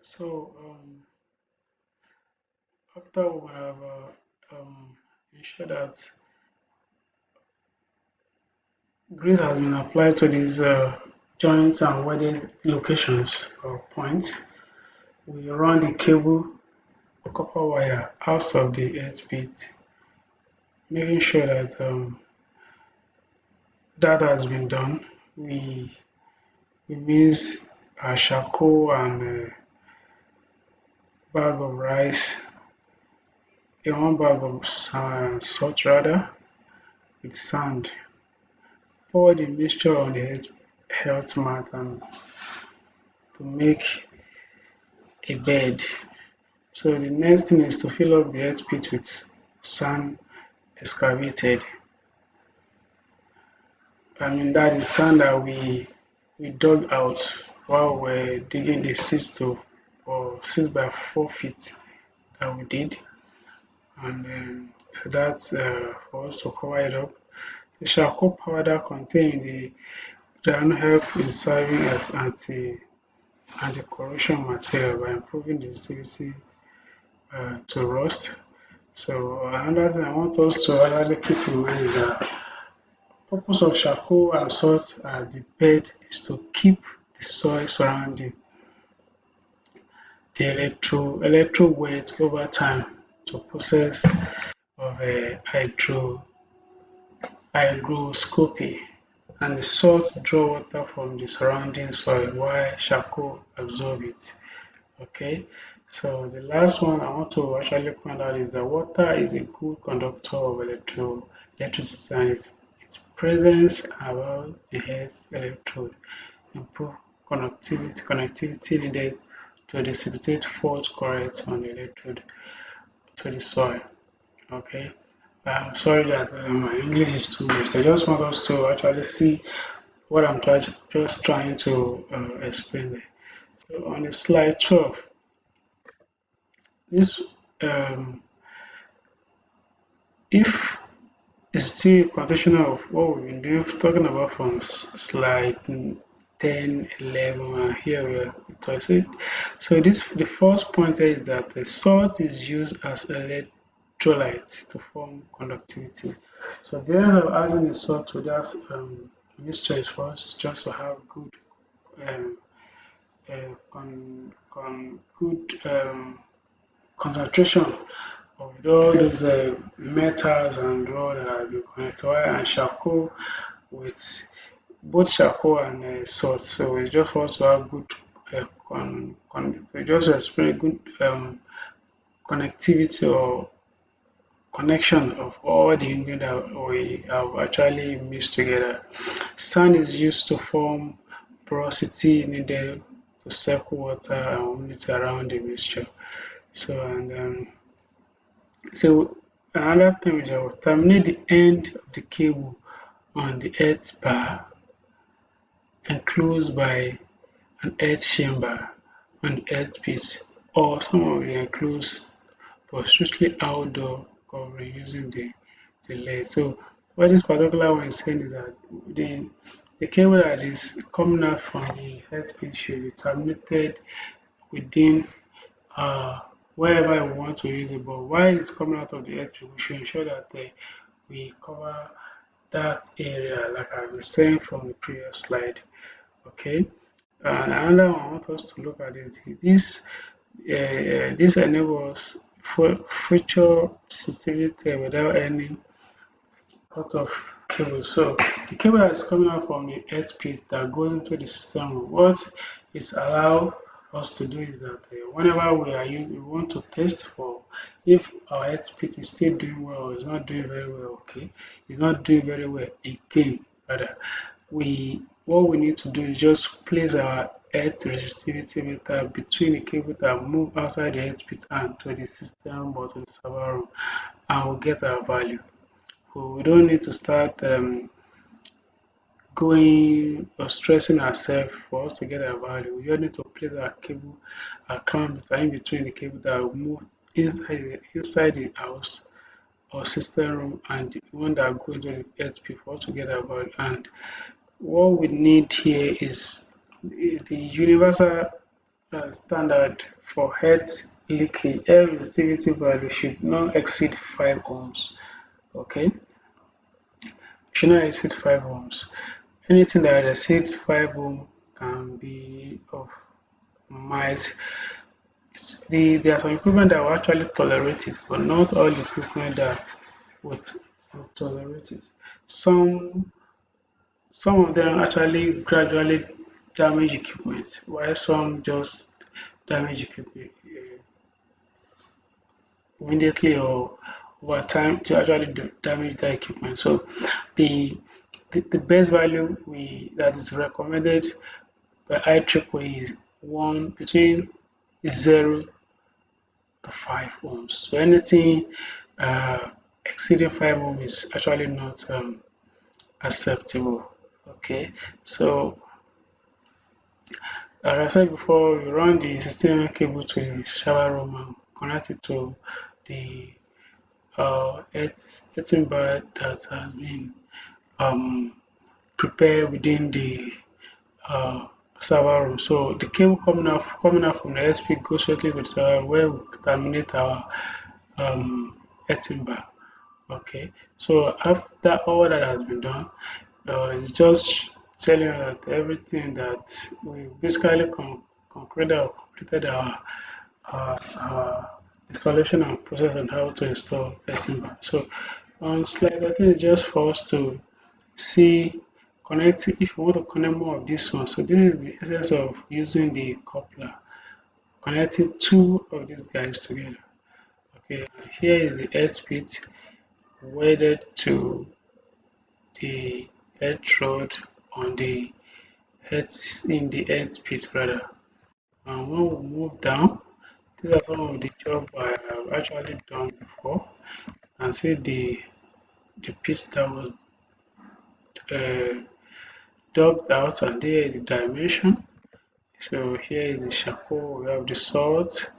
So after we have ensured that grease has been applied to these joints and welded locations or points, we run the cable or copper wire out of the earth pit, making sure that that has been done. We mix charcoal and bag of rice in one bag of salt rather with sand. Pour the mixture on the health mat and to make a bed. So the next thing is to fill up the earth pit with sand excavated. I mean that is sand that we dug out while we're digging the 6 by 4 feet that we did, and so that's for us to cover it up. The charcoal powder contained the ground help in serving as anti-corrosion material by improving the resistivity to rust. So another thing I want us to really keep in mind is that the purpose of charcoal and salt at the bed is to keep the soil surrounding the electro wet over time to process of hygroscopy, and the salt draw water from the surrounding soil while charcoal absorb it. Okay, so the last one I want to actually point out is that water is a good conductor of electricity, and its presence around the earth's electrode improve connectivity needed to dissipate fault currents on the electrode to the soil. Okay, I'm sorry that my English is too much. I just want us to actually see what I'm just trying to explain there. So on the slide 12, this um, if it's still a continuation of what we've been doing, talking about from slide 10, 11, and here we are touching. So this the first point is that the salt is used as electrolyte to form conductivity. So the end of adding the salt to that mixture is for us just to have good um, good concentration of all those metals and raw that have been connected wire and charcoal with both charcoal and salt. So it's just for us to have good we just experience good connectivity or connection of all the ingredients that we have actually mixed together. Sand is used to form porosity needed to circle water and humidity around the mixture. So so another thing is I will terminate the end of the cable on the earth bar enclosed by an earth chamber on the earth pit, or some of the enclosed but strictly outdoor covering using the lead. So what this particular one is saying is that the cable that is coming out from the earth pit should be terminated within uh, wherever we want to use it. But while it's coming out of the earth pit, we should ensure that we cover that area like I was saying from the previous slide. Okay. Another one I want us to look at is this enables future sensitivity without any cut of cable. So the cable that is coming out from the earth pit that goes into the system, what is allow us to do is that whenever we want to test for if our earth pit is still doing well or is not doing very well, okay, it's not doing very well again, rather what we need to do is just place our earth resistivity meter between the cable that move outside the earth pit and to the system or to the server room, and we'll get our value. So we don't need to start going or stressing ourselves for us to get our value. We just need to place our cable, our clamp in between the cable that will move inside the house or system room and the one that goes to the earth pit for us to get our value. And what we need here is the universal standard for head leakage, air resistivity value should not exceed 5 ohms. Okay, should not exceed 5 ohms. Anything that exceeds 5 ohm can be of might. There are some equipment that will actually tolerate it, but not all equipment that would, would tolerate it. Some some of them actually gradually damage equipment, while some just damage equipment immediately or over time to actually damage the equipment. So the the best value we that is recommended by IEEE is one between 0 to 5 ohms. So anything uh, exceeding 5 ohms is actually not acceptable. Okay, so as I said before, we run the system cable to the server room and connect it to the earthen bar that has been um, prepared within the uh, server room. So the cable coming out from the SP goes straight to the server where we terminate our earthen bar. Okay, so after all that has been done, it's just telling us that everything that we basically concluded or completed our installation and process on how to install Earthen. So on slide, I think it's just for us to see connect if you want to connect more of this one. So this is the essence of using the coupler, connecting two of these guys together. Okay, here is the earth pit welded to the earth rod on the earth in the earth pit rather. And when we move down, these are some of the jobs I have actually done before. And see the piece that was uh, dug out, and there is the dimension. So here is the charcoal, we have the salt.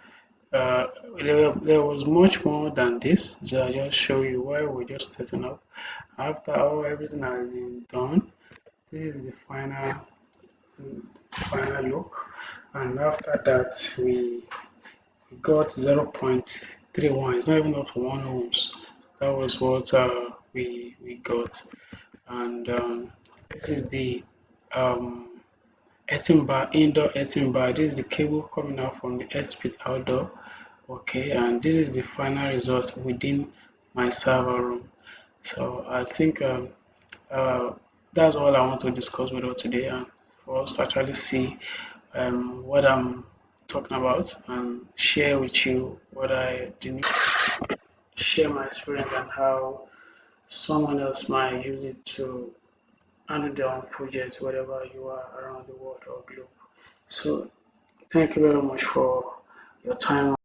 Uh, there was much more than this, so I just show you why we're just setting up. After all everything has been done, this is the final look, and after that we got 0.31. It's not even up to 1 ohms. That was what we got, and this is the um, earthen bar, indoor earthen bar. This is the cable coming out from the earth pit outdoor. Okay, and this is the final result within my server room. So I think uh, that's all I want to discuss with you today, and for us to actually see what I'm talking about and share with you what I didn't share my experience and how someone else might use it to handle their own projects wherever you are around the world or globe. So thank you very much for your time.